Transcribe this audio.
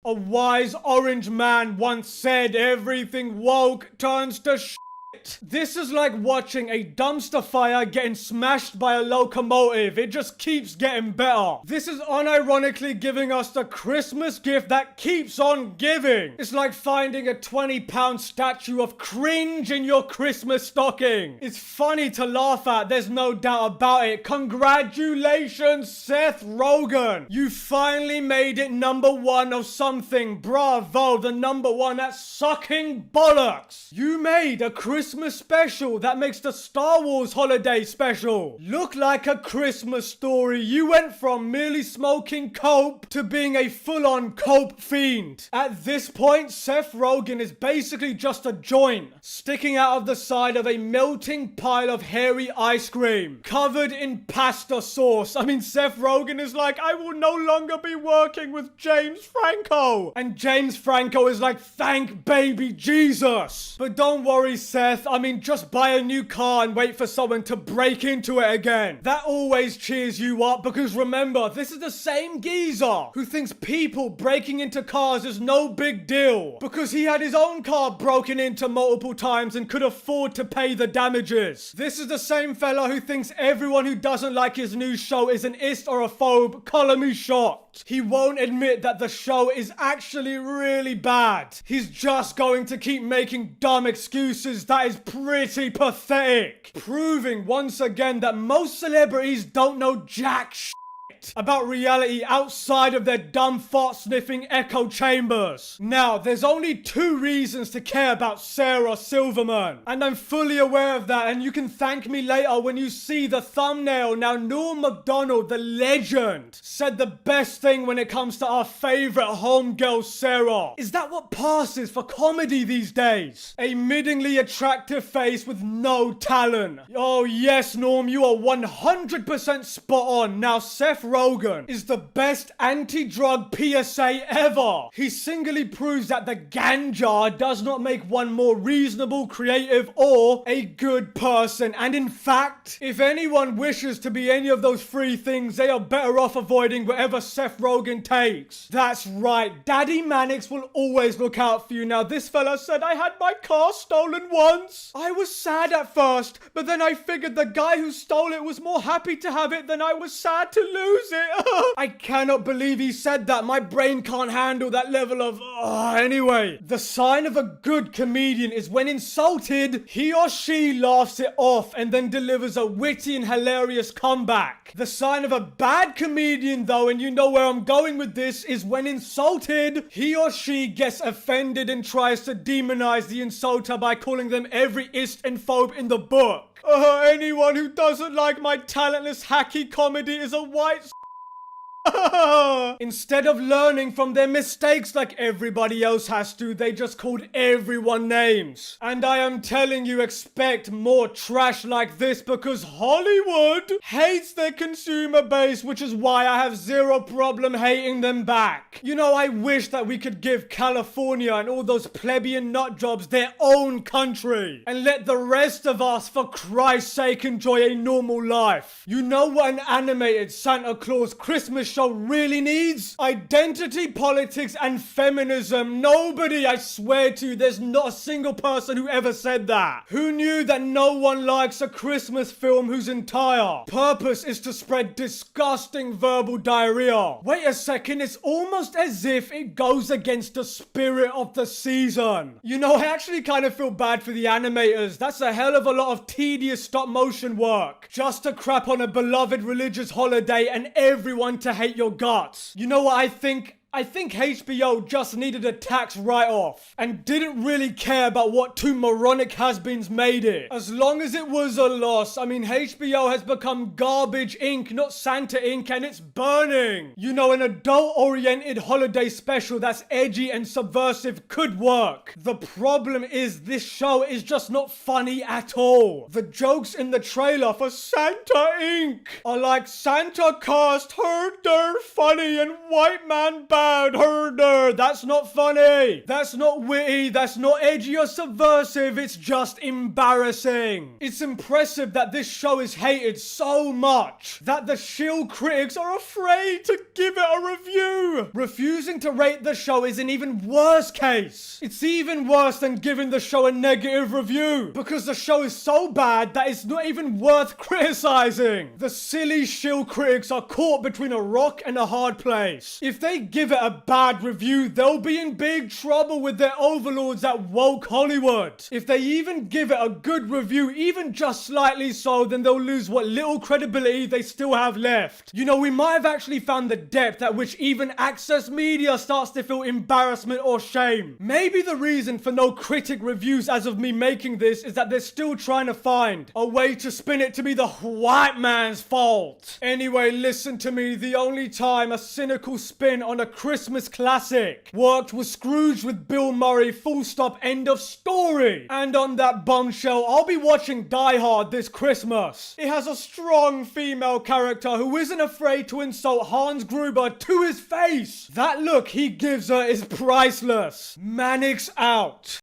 A wise orange man once said everything woke turns to shit. This is like watching a dumpster fire getting smashed by a locomotive. It just keeps getting better. This is unironically giving us the Christmas gift that keeps on giving. It's like finding a 20-pound statue of cringe in your Christmas stocking. It's funny to laugh at, there's no doubt about it. Congratulations, Seth Rogen. You finally made it #1 of something. Bravo, the #1 at sucking bollocks. You made a Christmas special that makes the Star Wars holiday special look like a Christmas story. You went from merely smoking cope to being a full-on cope fiend. At this point, Seth Rogen is basically just a joint sticking out of the side of a melting pile of hairy ice cream covered in pasta sauce. I mean, Seth Rogen is like, I will no longer be working with James Franco. And James Franco is like, thank baby Jesus. But don't worry, Seth. I mean, just buy a new car and wait for someone to break into it again. That always cheers you up because remember, this is the same geezer who thinks people breaking into cars is no big deal because he had his own car broken into multiple times and could afford to pay the damages. This is the same fella who thinks everyone who doesn't like his new show is an ist or a phobe. Color me shocked. He won't admit that the show is actually really bad. He's just going to keep making dumb excuses. That is pretty pathetic. Proving once again that most celebrities don't know jack shit about reality outside of their dumb fart-sniffing echo chambers. Now, there's only 2 reasons to care about Sarah Silverman, and I'm fully aware of that, and you can thank me later when you see the thumbnail. Now, Norm Macdonald, the legend, said the best thing when it comes to our favorite homegirl, Sarah. Is that what passes for comedy these days? A middlingly attractive face with no talent. Oh yes, Norm, you are 100% spot on. Now, Seth Rogen is the best anti-drug PSA ever. He singly proves that the ganja does not make one more reasonable, creative, or a good person. And in fact, if anyone wishes to be any of those 3 things, they are better off avoiding whatever Seth Rogen takes. That's right, Daddy Mannix will always look out for you. Now, this fella said, I had my car stolen once. I was sad at first, but then I figured the guy who stole it was more happy to have it than I was sad to lose it. I cannot believe he said that. My brain can't handle that level of... Anyway, the sign of a good comedian is when insulted, he or she laughs it off and then delivers a witty and hilarious comeback. The sign of a bad comedian, though, and you know where I'm going with this, is when insulted, he or she gets offended and tries to demonize the insulter by calling them every ist and phobe in the book. Anyone who doesn't like my talentless hacky comedy is a white Instead of learning from their mistakes like everybody else has to, they just called everyone names. And I am telling you, expect more trash like this because Hollywood hates their consumer base, which is why I have zero problem hating them back. You know, I wish that we could give California and all those plebeian nut jobs their own country and let the rest of us, for Christ's sake, enjoy a normal life. You know what an animated Santa Claus Christmas show really needs? Identity politics and feminism. Nobody, I swear to you, there's not a single person who ever said that. Who knew that no one likes a Christmas film whose entire purpose is to spread disgusting verbal diarrhea? Wait a second, it's almost as if it goes against the spirit of the season. You know, I actually kind of feel bad for the animators. That's a hell of a lot of tedious stop motion work just to crap on a beloved religious holiday and everyone to hate your guts. You know what I think? I think HBO just needed a tax write-off and didn't really care about what 2 moronic has-beens made it. As long as it was a loss. I mean, HBO has become Garbage Inc., not Santa Inc., and it's burning. You know, an adult-oriented holiday special that's edgy and subversive could work. The problem is this show is just not funny at all. The jokes in the trailer for Santa Inc. are like Santa cast her dirt funny and white man bad bad, herder. That's not funny. That's not witty. That's not edgy or subversive. It's just embarrassing. It's impressive that this show is hated so much that the shill critics are afraid to give it a review. Refusing to rate the show is an even worse case. It's even worse than giving the show a negative review, because the show is so bad that it's not even worth criticizing. The silly shill critics are caught between a rock and a hard place. If they give it a bad review, they'll be in big trouble with their overlords at woke Hollywood. If they even give it a good review, even just slightly so, then they'll lose what little credibility they still have left. You know, we might have actually found the depth at which even access media starts to feel embarrassment or shame. Maybe the reason for no critic reviews as of me making this is that they're still trying to find a way to spin it to be the white man's fault. Anyway, listen to me. The only time a cynical spin on a Christmas classic worked was Scrooge with Bill Murray, full stop, end of story. And on that bombshell, I'll be watching Die Hard this Christmas. It has a strong female character who isn't afraid to insult Hans Gruber to his face. That look he gives her is priceless. Mannix out.